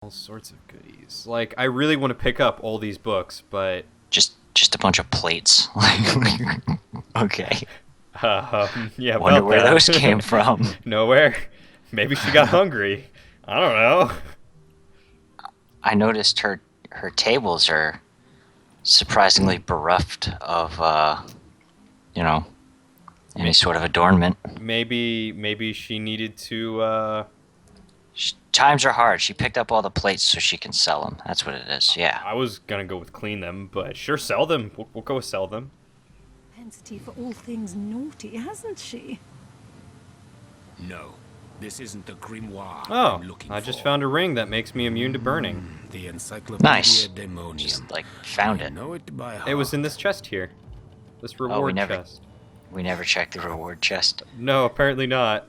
All sorts of goodies. Like, I really want to pick up all these books, but... Just a bunch of plates. Okay. Yeah, Wonder about where that. those came from. Nowhere. Maybe she got hungry. I don't know. I noticed her tables are surprisingly bereft of, you know, any sort of adornment. Maybe she needed to, Times are hard. She picked up all the plates so she can sell them. That's what it is, yeah. I was gonna go with clean them, but sure, sell them. We'll go with sell them. Propensity for all things naughty, hasn't she? No, this isn't the grimoire Oh, I'm looking I just for. found a ring that makes me immune to burning. The Encyclopedia Nice. Demonium. Just, like, found I it. know it by heart. It was in this chest here. This reward chest. We never checked the reward chest. No, apparently not.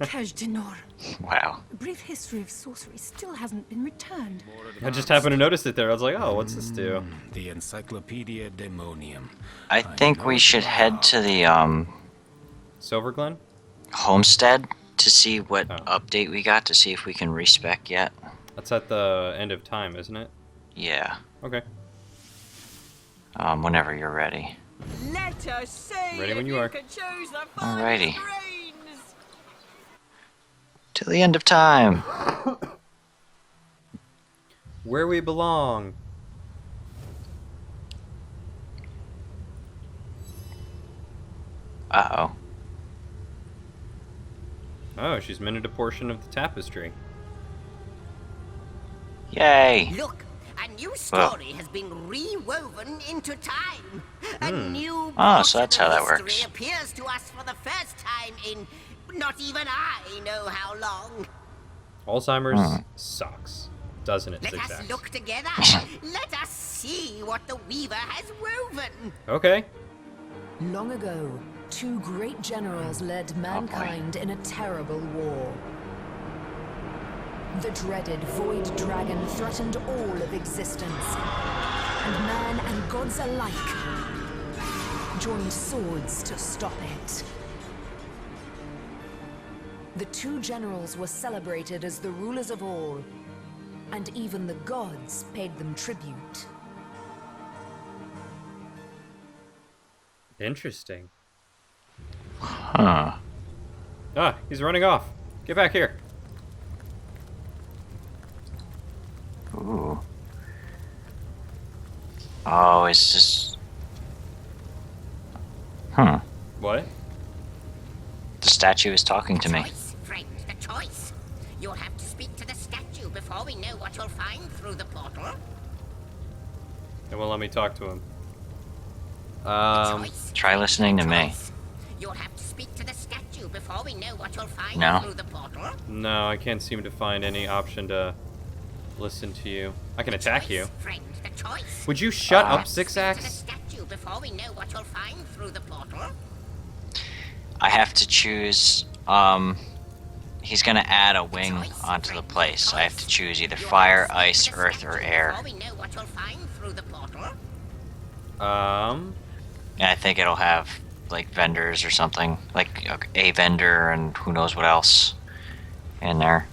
Cache d'Nor. Wow. A brief history of sorcery still hasn't been returned. I just happened to notice it there. I was like, oh, what's this do? The Encyclopedia Demonium. I think we should head to the, Silverglen? homestead to see what Oh. update we got, to see if we can respec yet. That's at the end of time, isn't it? Yeah. Okay. Whenever you're ready. Let us see Ready when if you are. can choose the Alrighty. finest grains. Till the end of time. Where we belong. Uh-oh. Oh, she's mended a portion of the tapestry. Yay! Look, a new story has been rewoven into time. A new Ah, so portion that's how of that history works. appears to us for the first time in not even I know how long. Alzheimer's sucks, doesn't it, Let us Zigzags? look together. Let us see what the Weaver has woven. Okay. Long ago, two great generals led mankind in a terrible war. The dreaded Void Dragon threatened all of existence, and man and gods alike joined swords to stop it. The two generals were celebrated as the rulers of all, and even the gods paid them tribute. Interesting. Huh. Ah, he's running off. Get back here. Ooh. Oh, it's just... What? The statue is talking to me. Choice, friend, the choice. You'll have to speak to the statue before we know what you'll find through the portal. It won't let me talk to him. Choice, Try listening to me. choice. You'll have to speak to the statue before we know what you'll find No. through the portal. No, I can't seem to find any option to listen to you. I can attack you. Choice, friend, the choice. Would you shut up, Speak to the Zigzags? statue before we know what you'll find through the portal. I have to choose, he's gonna add a wing onto the place. I have to choose either fire, ice, earth, or air. Before we know what you'll find through the portal. And I think it'll have, like, vendors or something. Like, a vendor and who knows what else in there.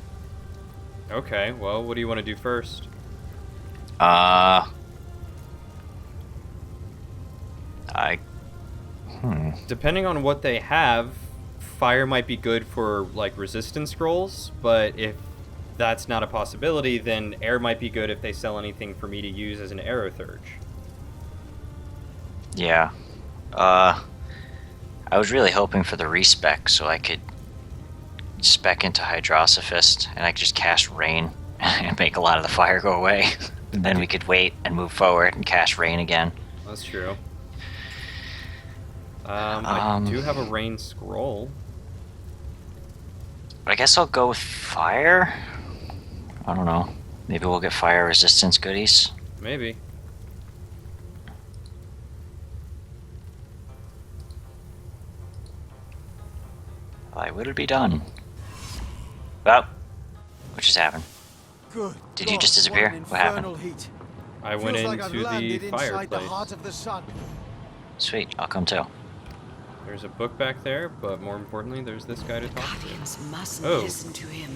Okay, well, what do you want to do first? Depending on what they have, fire might be good for, like, resistance scrolls, but if that's not a possibility, then air might be good if they sell anything for me to use as an arrow thurge. Yeah. I was really hoping for the respec so I could spec into Hydrosophist and I could just cast rain and make a lot of the fire go away. And then we could wait and move forward and cast rain again. That's true. I do have a rain scroll. But I guess I'll go with fire? I don't know. Maybe we'll get fire resistance goodies. Maybe. Thy will be done. Well, what just happened? Good. Did you just disappear? What happened? Heat. I went Feels like I've into landed the inside the fireplace. heart of the sun. Sweet, I'll come too. There's a book back there, but more importantly, there's this guy to talk to. Guardians mustn't Oh. listen to him.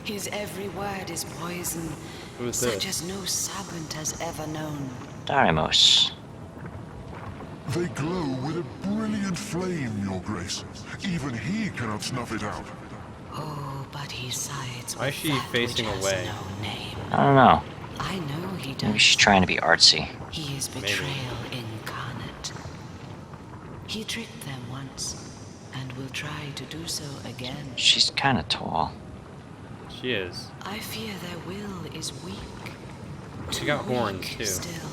His every word is poison, Who's such this? as no serpent has ever known. Darimos. They glow with a brilliant flame, Your Grace. Even he cannot snuff it out. Oh, but he sides Why is with she that facing which has away? no name. I don't know. I know he does. Maybe she's trying to be artsy. He is betrayal incarnate. He tricked them once, and will try to do so again. She's kind of tall. She is. I fear their will is weak. She Too got horns, weak too. Still.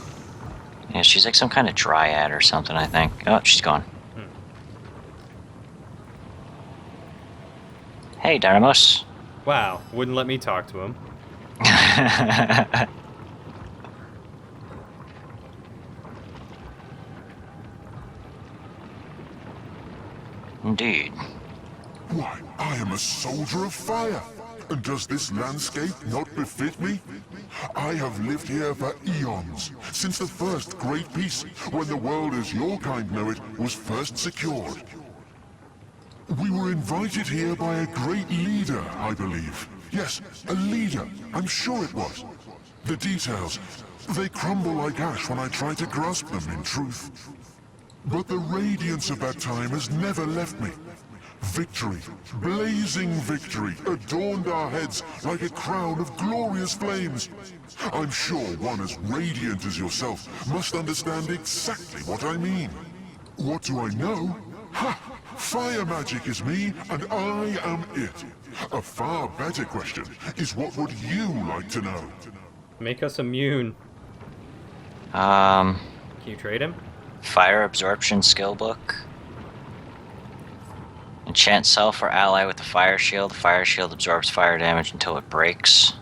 Yeah, she's like some kind of dryad or something, I think. Oh, she's gone. Hey, Darimos. Wow, wouldn't let me talk to him. Indeed. Why, I am a soldier of fire. And does this landscape not befit me? I have lived here for eons, since the first great peace, when the world as your kind know it was first secured. We were invited here by a great leader, I believe. Yes, a leader. I'm sure it was. The details, they crumble like ash when I try to grasp them in truth. But the radiance of that time has never left me. Victory, blazing victory, adorned our heads like a crown of glorious flames. I'm sure one as radiant as yourself must understand exactly what I mean. What do I know? Ha! Fire magic is me, and I am it. A far better question is, what would you like to know? Make us immune. Um, Can you trade him? fire absorption skill book. Enchant self or ally with the fire shield. The fire shield absorbs fire damage until it breaks.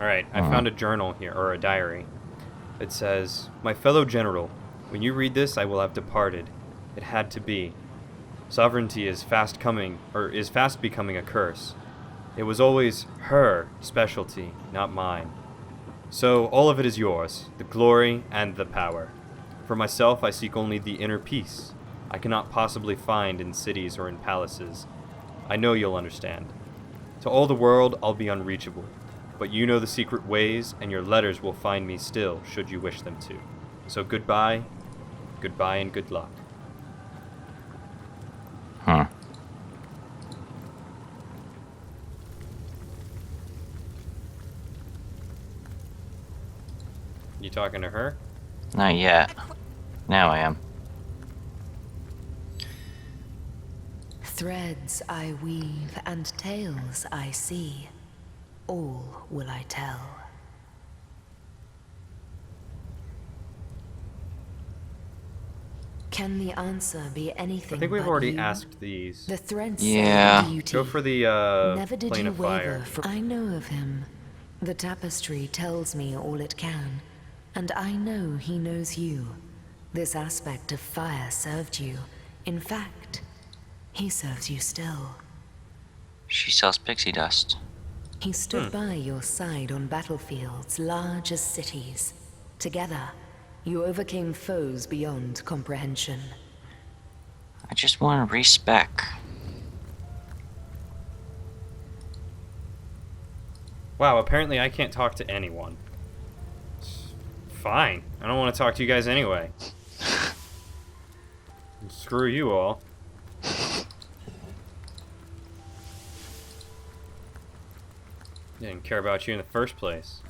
Alright, I found a journal here, or a diary. It says, "My fellow general, when you read this, I will have departed. It had to be. Sovereignty is fast becoming a curse. It was always her specialty, not mine. So all of it is yours, the glory and the power. For myself, I seek only the inner peace I cannot possibly find in cities or in palaces. I know you'll understand. To all the world, I'll be unreachable. But you know the secret ways, and your letters will find me still, should you wish them to. So goodbye, goodbye, and good luck." Huh. You talking to her? Not yet. Now I am. Threads I weave and tales I see. All will I tell. Can the answer be anything I think we've but already you? asked these. The threads Yeah. say beauty. Go for the Never did plane you of waver fire. from... I know of him. The tapestry tells me all it can. And I know he knows you. This aspect of fire served you. In fact, he serves you still. She sells pixie dust. He stood by your side on battlefields large as cities. Together, you overcame foes beyond comprehension. I just want to respec. Wow, apparently I can't talk to anyone. Fine. I don't want to talk to you guys anyway. Screw you all. Didn't care about you in the first place.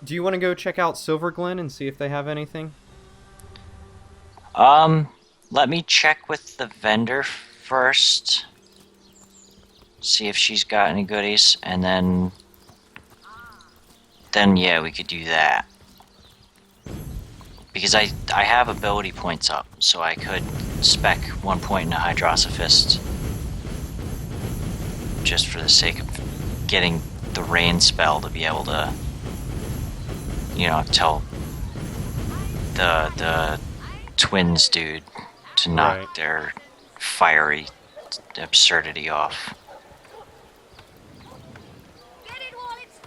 Do you want to go check out Silverglen and see if they have anything? Let me check with the vendor first. See if she's got any goodies, and then yeah, we could do that. Because I have ability points up, so I could spec 1 point into Hydrosophist. Just for the sake of getting the rain spell to be able to, you know, tell the twins dude to knock Right. their fiery absurdity off. Get it while it's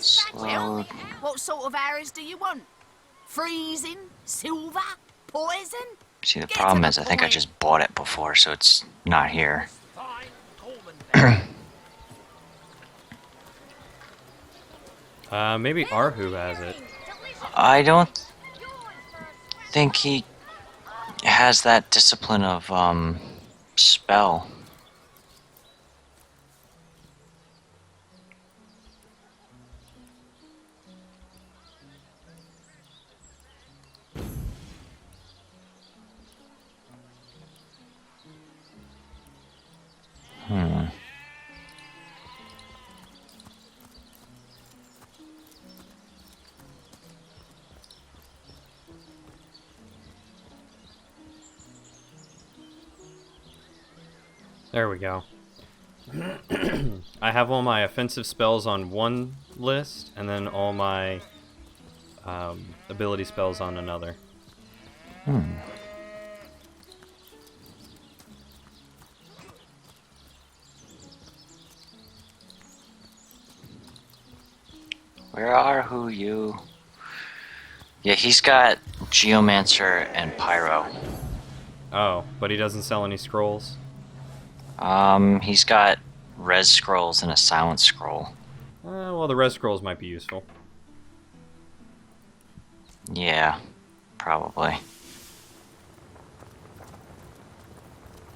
Slowed. What sort of arrows do you want? Freezing? Silver? Poison? See, the Get problem to is the I think I point. just bought it before, so it's not here. Maybe Arhu has it. I don't think he has that discipline of, spell. There we go. I have all my offensive spells on one list, and then all my ability spells on another. Where are who you? Yeah, he's got Geomancer and Pyro. Oh, but he doesn't sell any scrolls? He's got res scrolls and a silent scroll. Well, the res scrolls might be useful. Yeah, probably.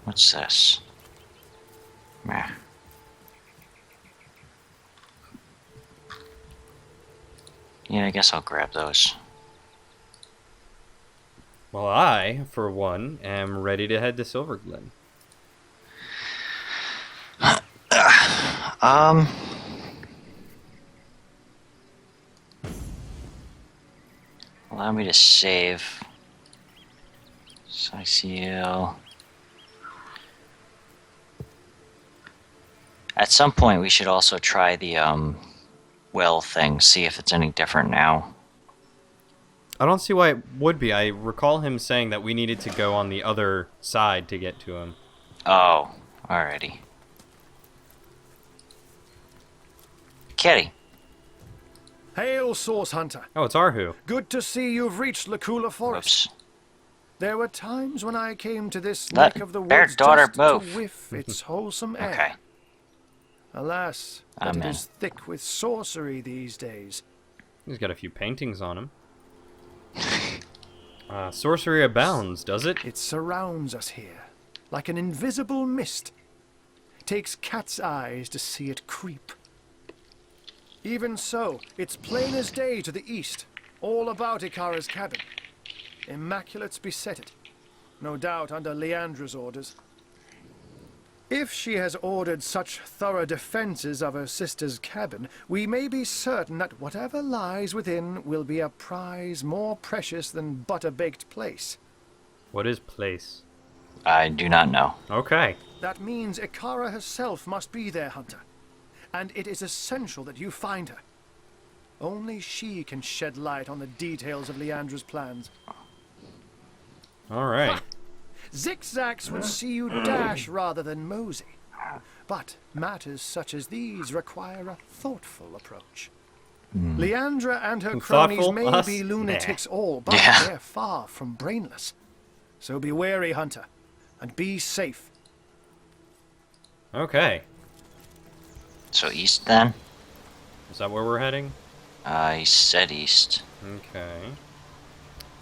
What's this? Meh. Yeah, I guess I'll grab those. Well, I, for one, am ready to head to Silverglen. Allow me to save. Siceal. At some point, we should also try the well thing. See if it's any different now. I don't see why it would be. I recall him saying that we needed to go on the other side to get to him. Oh, alrighty. Kitty. Hail, Source Hunter. Oh, it's Arhu. Good to see you've reached Lakula Forest. Whoops. There were times when I came to this Let neck of the their woods daughter just move. to whiff its wholesome air. Okay. Alas, but I'm it in. is thick with sorcery these days. He's got a few paintings on him. Sorcery abounds, does it? It surrounds us here, like an invisible mist. Takes cat's eyes to see it creep. Even so, it's plain as day to the east, all about Ikara's cabin. Immaculates beset it, no doubt under Leandra's orders. If she has ordered such thorough defenses of her sister's cabin, we may be certain that whatever lies within will be a prize more precious than butter-baked plaice. What is place? I do not know. Okay. That means Ikara herself must be there, Hunter. And it is essential that you find her. Only she can shed light on the details of Leandra's plans. Alright. Zigzags would see you dash rather than mosey. But matters such as these require a thoughtful approach. Leandra and her cronies Thoughtful? may Us? be lunatics Nah. all, but Yeah. they're far from brainless. So be wary, Hunter, and be safe. Okay. So east then? Is that where we're heading? He said east. Okay.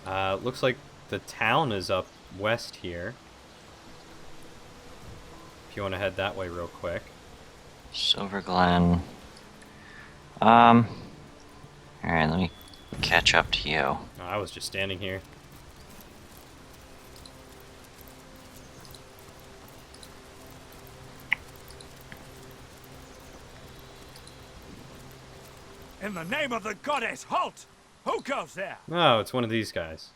Looks like the town is up west here. If you want to head that way real quick. Silverglen. Alright, let me catch up to you. Oh, I was just standing here. In the name of the goddess, halt! Who goes there? Oh, it's one of these guys.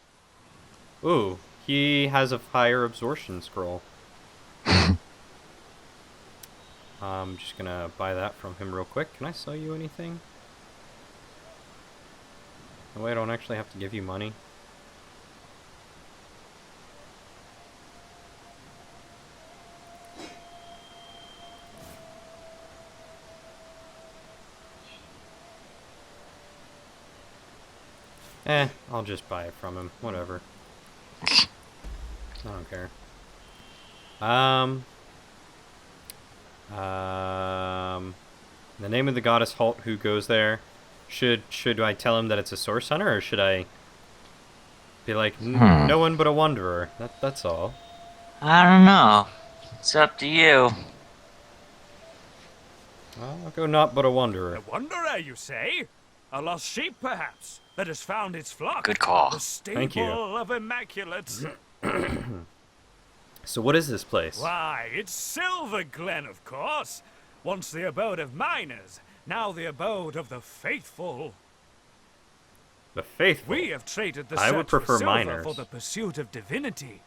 Ooh, he has a higher absorption scroll. I'm just gonna buy that from him real quick. Can I sell you anything? No way, I don't actually have to give you money. I'll just buy it from him. Whatever. I don't care. The name of the goddess Halt who goes there. Should I tell him that it's a source hunter, or should I be like, no one but a wanderer? That's all. I don't know. It's up to you. I'll go not but a wanderer. A wanderer, you say? A lost sheep, perhaps, that has found its flock. Good call. The stable Thank you. of Immaculates. So what is this place? Why, it's Silverglen, of course. Once the abode of miners, now the abode of the faithful. The faithful. We have traded the I search would prefer for silver miners. for the pursuit of divinity.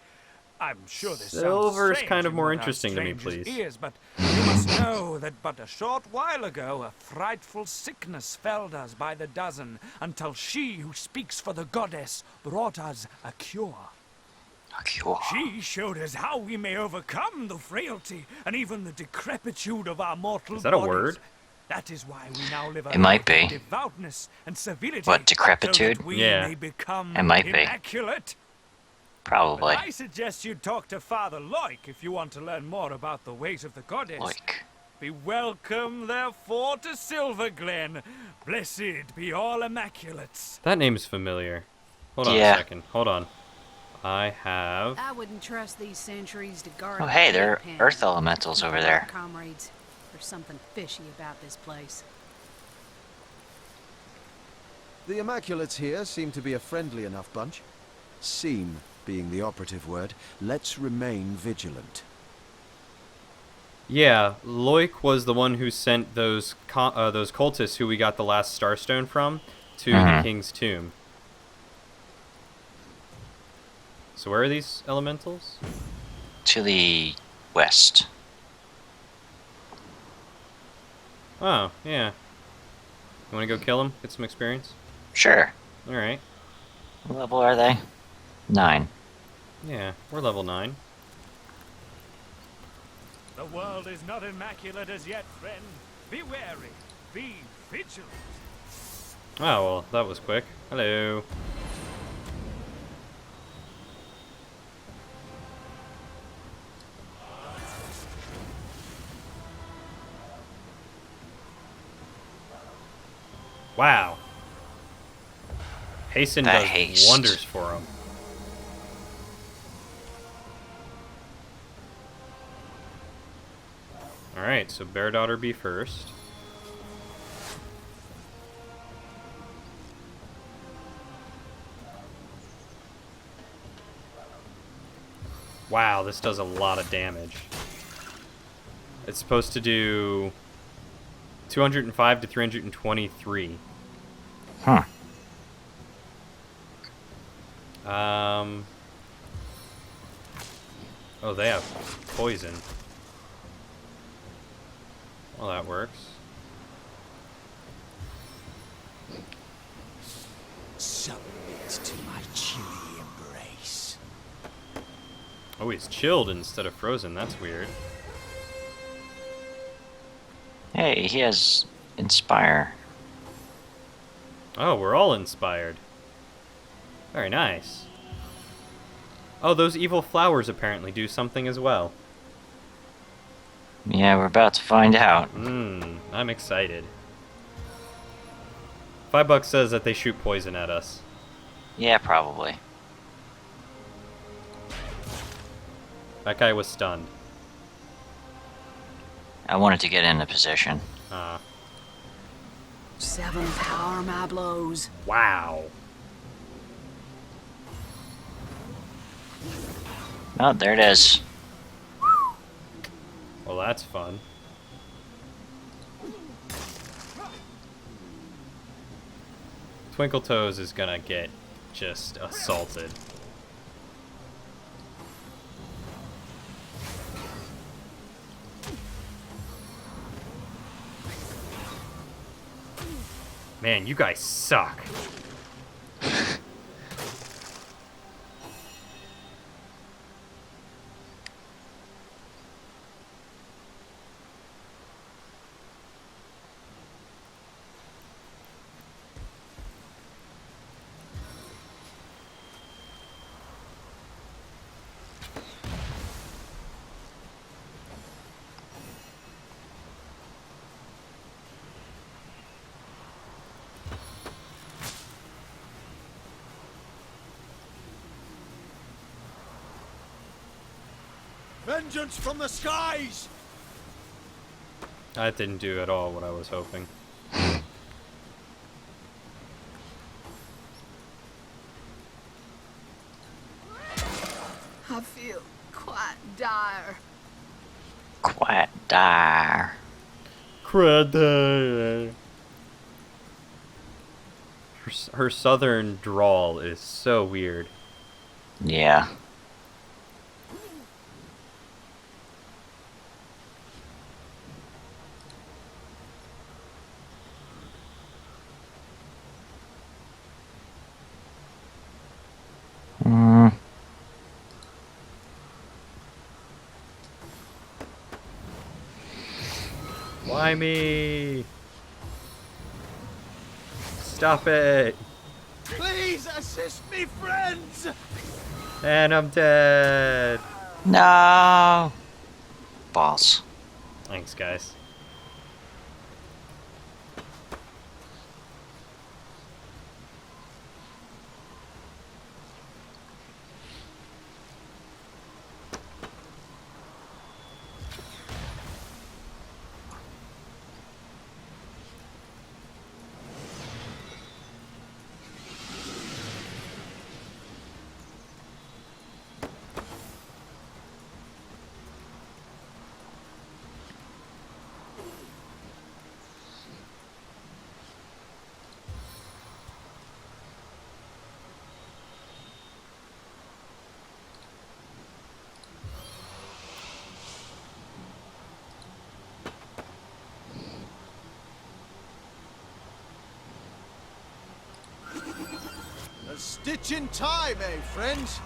I'm sure this Silver is sounds kind of strange more in what our interesting to me, strangers' please. Ears, but you must know that but a short while ago a frightful sickness felled us by the dozen, until she who speaks for the goddess brought us a cure. A cure. She showed us how we may overcome the frailty and even the decrepitude of our mortal Is that a bodies. word? That is why we now live a It might life of be. devoutness and civility. What, decrepitude? So that we Yeah. may become It might be. immaculate. Probably. But I suggest you talk to Father Loik if you want to learn more about the ways of the goddess. Like. Be welcome, therefore, to Silverglen. Blessed be all immaculates. That name's familiar. Hold on Yeah. a second. Hold on. I have... I wouldn't trust these sentries to guard. Oh, a hey, there are pig pen. earth elementals over there. Comrades, there's something fishy about this place. The Immaculates here seem to be a friendly enough bunch. Seem being the operative word. Let's remain vigilant. Yeah, Loik was the one who sent those cultists who we got the last Starstone from to the King's Tomb. So where are these elementals? To the west. Oh, yeah. You want to go kill them? Get some experience? Sure. Alright. What level are they? 9. Yeah, we're level 9. The world is not immaculate as yet, friend. Be wary. Be vigilant. Oh, well, that was quick. Hello. Wow. Hasten That does haste. wonders for him. Alright, so Bear Daughter be first. Wow, this does a lot of damage. It's supposed to do 205 to 323. Huh. Oh, they have poison. Well, that works. Submit to my chilly embrace. Oh, he's chilled instead of frozen. That's weird. Hey, he has Inspire. Oh, we're all inspired. Very nice. Oh, those evil flowers apparently do something as well. Yeah, we're about to find out. I'm excited. $5 says that they shoot poison at us. Yeah, probably. That guy was stunned. I wanted to get in a position. 7 power my blows. Wow. Oh, there it is. Well, that's fun. Twinkle Toes is gonna get just assaulted. Man, you guys suck. Vengeance from the skies! That didn't do at all what I was hoping. I feel quite dire. Quite dire. Her southern drawl is so weird. Yeah. Why me? Stop it! Please assist me, friends! And I'm dead! No! Balls. Thanks, guys. A stitch in time, eh, friends?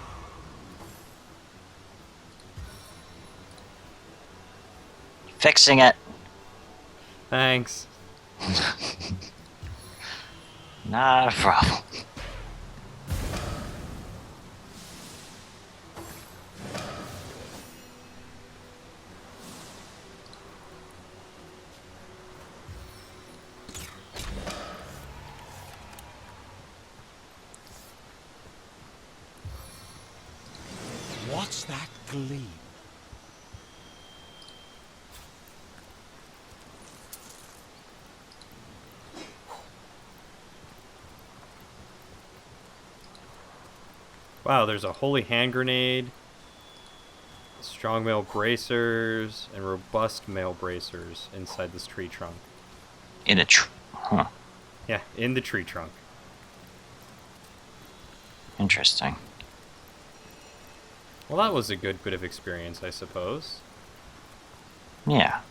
Fixing it. Thanks. Not a problem. What's that gleam? Wow, there's a holy hand grenade, strong mail bracers, and robust mail bracers inside this tree trunk. In a huh. Yeah, in the tree trunk. Interesting. Well, that was a good bit of experience, I suppose. Yeah.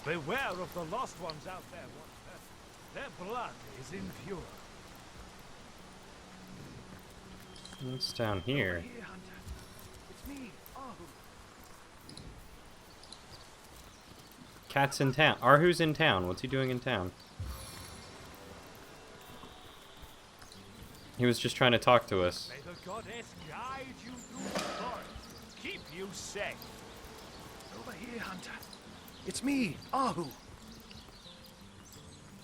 Beware of the lost ones out there. Their blood is impure. What's down here? Here, Hunter. It's me, Ahu. Cat's in town. Arhu's in town. What's he doing in town? He was just trying to talk to us. May the goddess guide you through the forest. Keep you safe. Over here, Hunter. It's me, Ahu.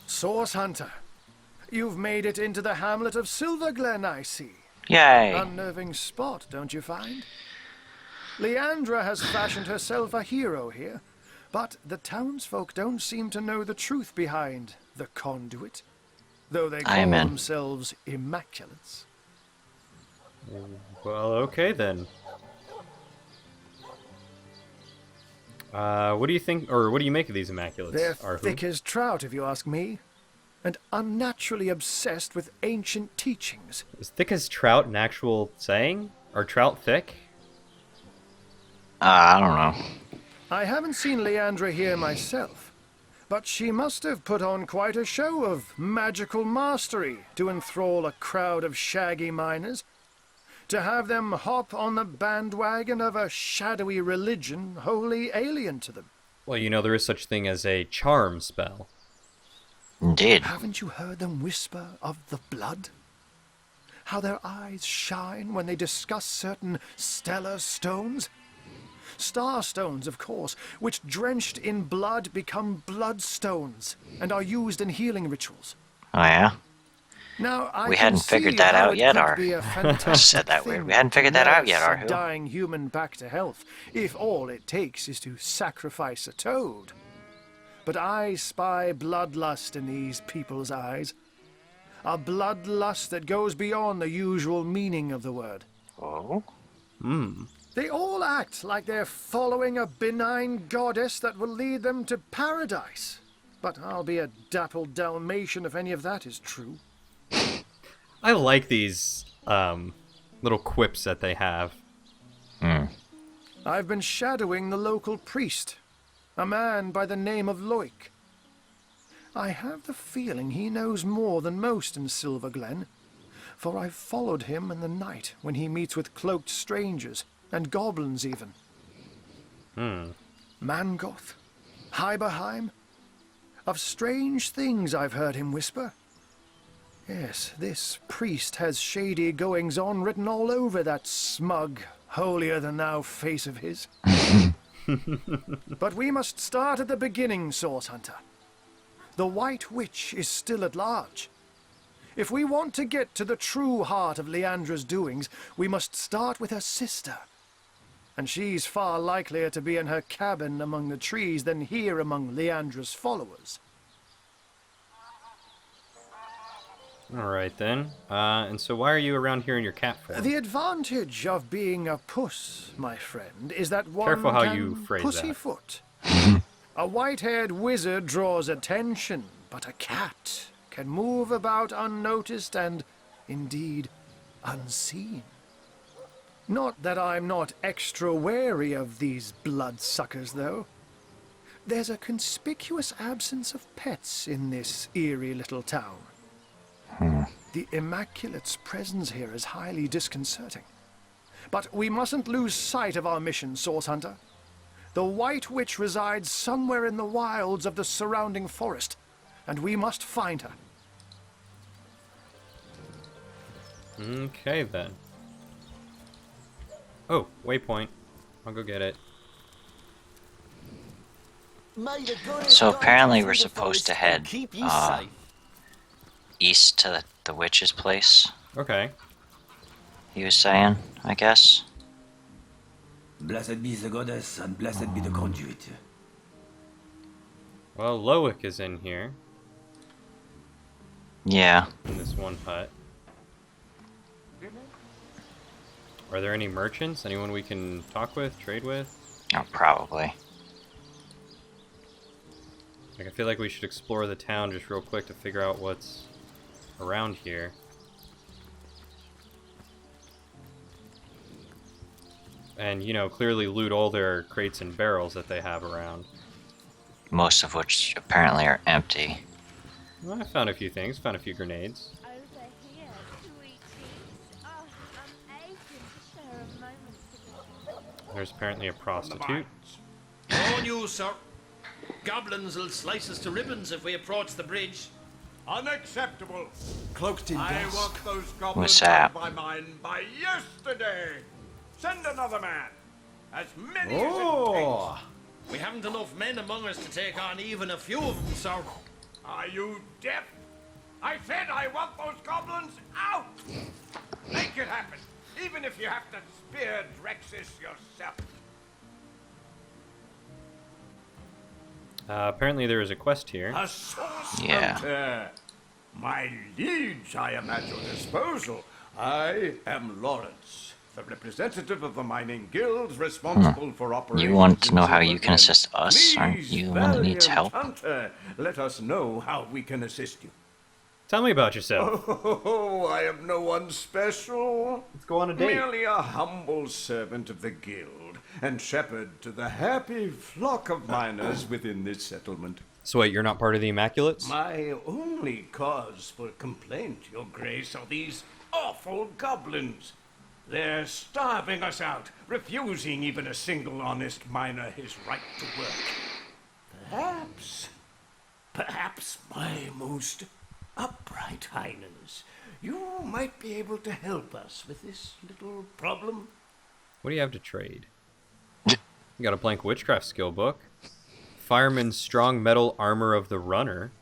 Source Hunter. You've made it into the hamlet of Silverglen, I see. Yay. Unnerving spot, don't you find? Leandra has fashioned herself a hero here, but the townsfolk don't seem to know the truth behind the conduit, though they call themselves Immaculates. Well, okay then. What do you think, or what do you make of these Immaculates? They're Arhu? thick as trout, if you ask me, and unnaturally obsessed with ancient teachings. Is thick as trout an actual saying? Are trout thick? I don't know. I haven't seen Leandra here myself, but she must have put on quite a show of magical mastery to enthrall a crowd of shaggy miners, to have them hop on the bandwagon of a shadowy religion wholly alien to them. Well, you know, there is such thing as a charm spell. Indeed. Haven't you heard them whisper of the blood? How their eyes shine when they discuss certain stellar stones? Star stones, of course, which drenched in blood become bloodstones and are used in healing rituals. Oh yeah. Now, We hadn't figured that out yet, or said that weird. We hadn't figured that out yet, or who? Dying human back to health, if all it takes is to sacrifice a toad. But I spy bloodlust in these people's eyes. A bloodlust that goes beyond the usual meaning of the word. Oh? They all act like they're following a benign goddess that will lead them to paradise. But I'll be a dappled Dalmatian if any of that is true. I like these little quips that they have. I've been shadowing the local priest, a man by the name of Loic. I have the feeling he knows more than most in Silverglen, for I've followed him in the night when he meets with cloaked strangers, and goblins even. Mangoth, Hyberheim. Of strange things I've heard him whisper. Yes, this priest has shady goings-on written all over that smug, holier-than-thou face of his. But we must start at the beginning, Source Hunter. The White Witch is still at large. If we want to get to the true heart of Leandra's doings, we must start with her sister. And she's far likelier to be in her cabin among the trees than here among Leandra's followers. Alright then. And so why are you around here in your cat form? The advantage of being a puss, my friend, is that one Careful how can you phrase pussyfoot. A white-haired wizard draws attention, but a cat can move about unnoticed and, indeed, unseen. Not that I'm not extra wary of these bloodsuckers, though. There's a conspicuous absence of pets in this eerie little town. The Immaculate's presence here is highly disconcerting. But we mustn't lose sight of our mission, Source Hunter. The White Witch resides somewhere in the wilds of the surrounding forest, and we must find her. Okay then. Oh, waypoint. I'll go get it. So apparently we're supposed to head east to the witch's place. Okay. He was saying, I guess. Blessed be the goddess, and blessed be the conduit. Well, Loic is in here. Yeah. In this one hut. Are there any merchants? Anyone we can talk with, trade with? Oh, probably. Like, I feel like we should explore the town just real quick to figure out what's around here. And, you know, clearly loot all their crates and barrels that they have around. Most of which apparently are empty. Well, I found a few things, found a few grenades. Over here, sweeties. Oh, I'm aching to share a moment together. There's apparently a prostitute. Warn you, sir. Goblins will slice us to ribbons if we approach the bridge. Unacceptable. Cloaked in I dust. want those goblins What's that? by mine by yesterday. Send another man. As many as it Oh! We haven't enough men among us to take on even a few of them, sir. takes. Are you deaf? I said I want those goblins out. Make it happen, even if you have to spear Drexis yourself. Apparently there is a quest here. A source Yeah. hunter. My liege, I am at your disposal. I am Lawrence, the representative of the mining guild responsible for operations. You want to know in how you can Silverglen. assist us? Aren't Please, you the one that needs valiant help? Hunter, let us know how we can assist you. Tell me about yourself. Oh, I am no one special. Let's go on a date. Merely a humble servant of the guild and shepherd to the happy flock of miners within this settlement. So wait, you're not part of the Immaculates? My only cause for complaint, Your Grace, are these awful goblins. They're starving us out, refusing even a single honest miner his right to work. Perhaps, my most upright highness, you might be able to help us with this little problem. What do you have to trade? You got a blank witchcraft skill book. Fireman's strong metal armor of the runner.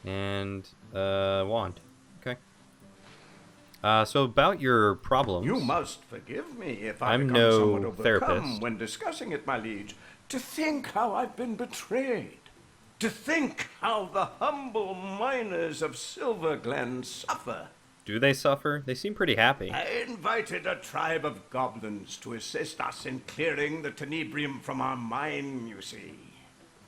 And wand. Okay. So about your problems. You must forgive me if I I'm become no somewhat overcome therapist. when discussing it, my liege. To think how I've been betrayed. To think how the humble miners of Silverglen suffer. Do they suffer? They seem pretty happy. I invited a tribe of goblins to assist us in clearing the tenebrium from our mine, you see.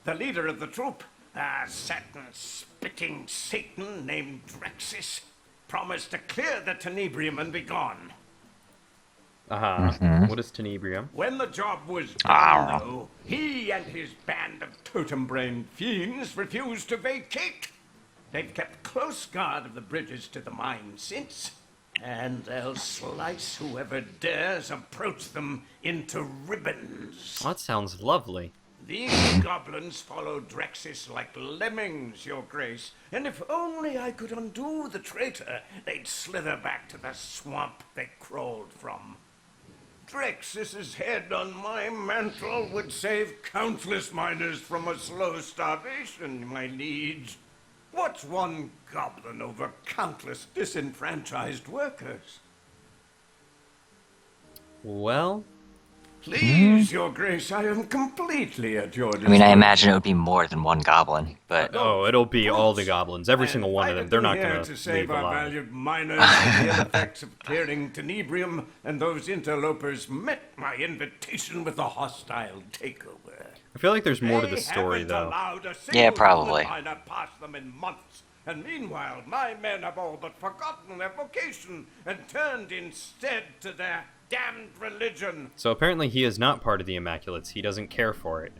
The leader of the troop, a certain spitting Satan named Drexis, promised to clear the tenebrium and be gone. What is tenebrium? When the job was done, though, he and his band of totem-brained fiends refused to vacate. They've kept close guard of the bridges to the mine since, and they'll slice whoever dares approach them into ribbons. That sounds lovely. These goblins follow Drexis like lemmings, your grace, and if only I could undo the traitor, they'd slither back to the swamp they crawled from. Drexis's head on my mantle would save countless miners from a slow starvation, my liege. What's one goblin over countless disenfranchised workers? Well... Please, your grace, I am completely at your disposal. I mean, I imagine it would be more than one goblin, but... Oh, it'll be all the goblins. Every single one of them. They're not going to save leave our alive. valued miners from the ill effects of clearing tenebrium, and those interlopers met my invitation with a hostile takeover. I feel like there's more to the story, though. Yeah, probably. Miner past them in months, and meanwhile, my men have all but forgotten their vocation and turned instead to their damned religion. So apparently he is not part of the Immaculates. He doesn't care for it.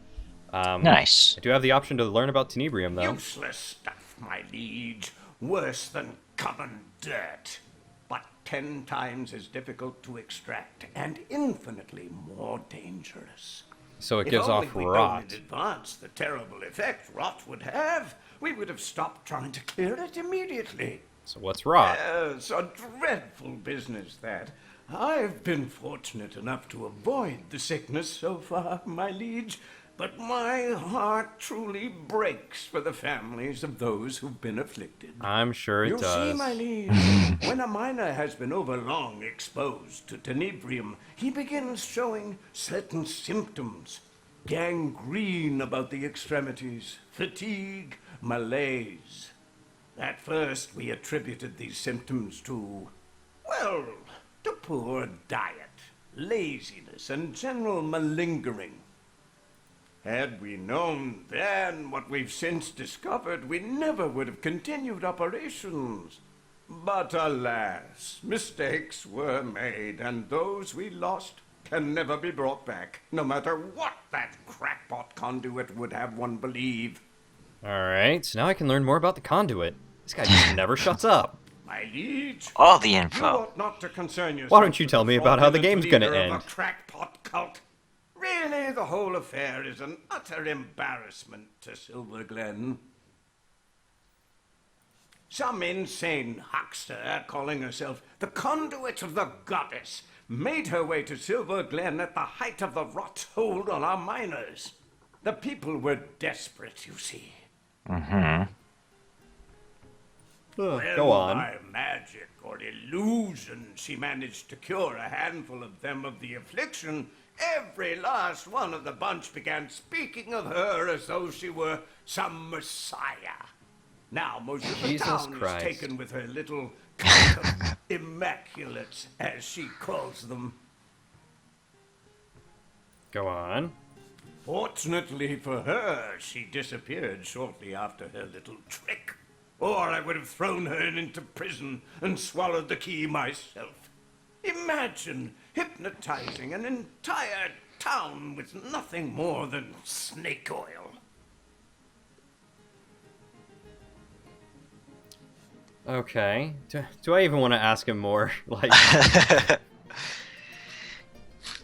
Nice. I do have the option to learn about tenebrium, though. Useless stuff, my liege. Worse than common dirt. But 10 times as difficult to extract and infinitely more dangerous. So it gives off If only rot. we'd known in advance the terrible effect rot would have, we would have stopped trying to clear it immediately. So what's rot? Yes, a dreadful business, that. I've been fortunate enough to avoid the sickness so far, my liege, but my heart truly breaks for the families of those who've been afflicted. I'm sure it You does. see, my liege, when a miner has been overlong exposed to tenebrium, he begins showing certain symptoms. Gangrene about the extremities, fatigue, malaise. At first, we attributed these symptoms to, well, to poor diet, laziness, and general malingering. Had we known then what we've since discovered, we never would have continued operations. But alas, mistakes were made, and those we lost can never be brought back, no matter what that crackpot conduit would have one believe. Alright, so now I can learn more about the conduit. This guy just never shuts up. My liege, all the you info. ought not to concern yourself. Why don't you with tell the me about how the fraudulent game's gonna leader of end? a crackpot cult. Really, the whole affair is an utter embarrassment to Silverglen. Some insane huckster calling herself the conduit of the goddess made her way to Silverglen at the height of the rot hold on our miners. The people were desperate, you see. Go Well, on. by magic or illusion, she managed to cure a handful of them of the affliction. Every last one of the bunch began speaking of her as though she were some messiah. Now, most of the Jesus town Christ. is taken with her little cult of immaculates, as she calls them. Go on. Fortunately for her, she disappeared shortly after her little trick. Or I would have thrown her into prison and swallowed the key myself. Imagine hypnotizing an entire town with nothing more than snake oil. Okay. Do I even want to ask him more? Like,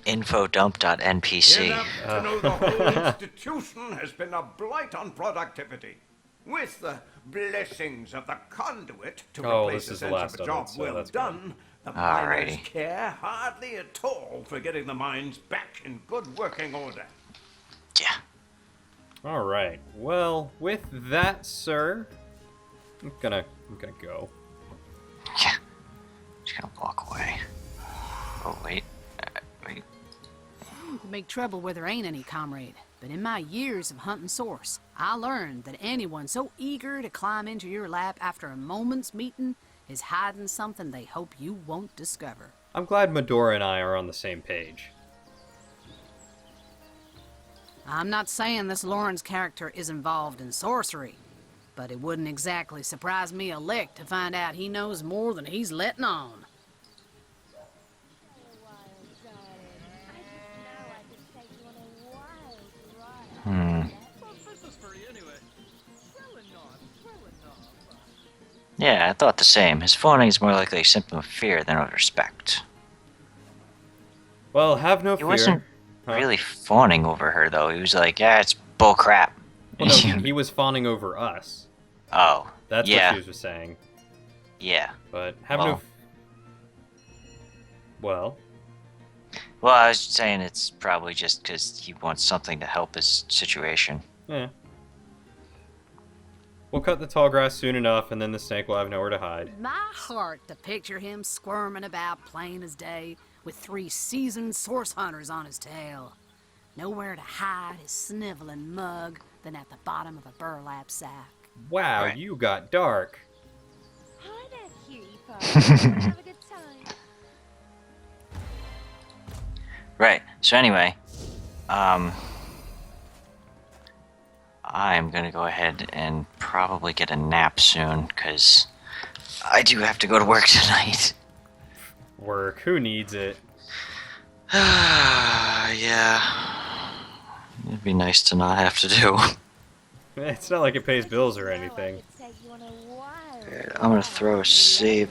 Infodump.npc. Enough to know the whole institution has been a blight on productivity. With the blessings of the conduit to Oh, replace this a is the sense last of a of job it, so well that's done, The miners Alrighty. care hardly at all for getting the mines back in good working order. Yeah. All right. Well, with that, sir, I'm gonna go. Yeah. Just gonna walk away. Oh wait. Wait. You can make trouble where there ain't any, comrade. But in my years of hunting source, I learned that anyone so eager to climb into your lap after a moment's meeting is hiding something they hope you won't discover. I'm glad Medora and I are on the same page. I'm not saying this Lawrence character is involved in sorcery, but it wouldn't exactly surprise me a lick to find out he knows more than he's letting on. Yeah, I thought the same. His fawning is more likely a symptom of fear than of respect. Well, have no He fear. wasn't really fawning over her, though. He was like, yeah, it's bull crap. Well, no, he was fawning over us. Oh, That's yeah. what she was saying. Yeah. But have Well. no... Well? Well, I was saying it's probably just because he wants something to help his situation. Yeah. We'll cut the tall grass soon enough, and then the snake will have nowhere to hide. My heart to picture him squirming about plain as day with 3 seasoned source hunters on his tail. Nowhere to hide his sniveling mug than at the bottom of a burlap sack. Wow, you got dark. Hi there, cutie pie. Have a good time. Right. So anyway, I'm gonna go ahead and probably get a nap soon, because I do have to go to work tonight. Work. Who needs it? Yeah. It'd be nice to not have to do. It's not like it pays bills or anything. I'm gonna throw a save.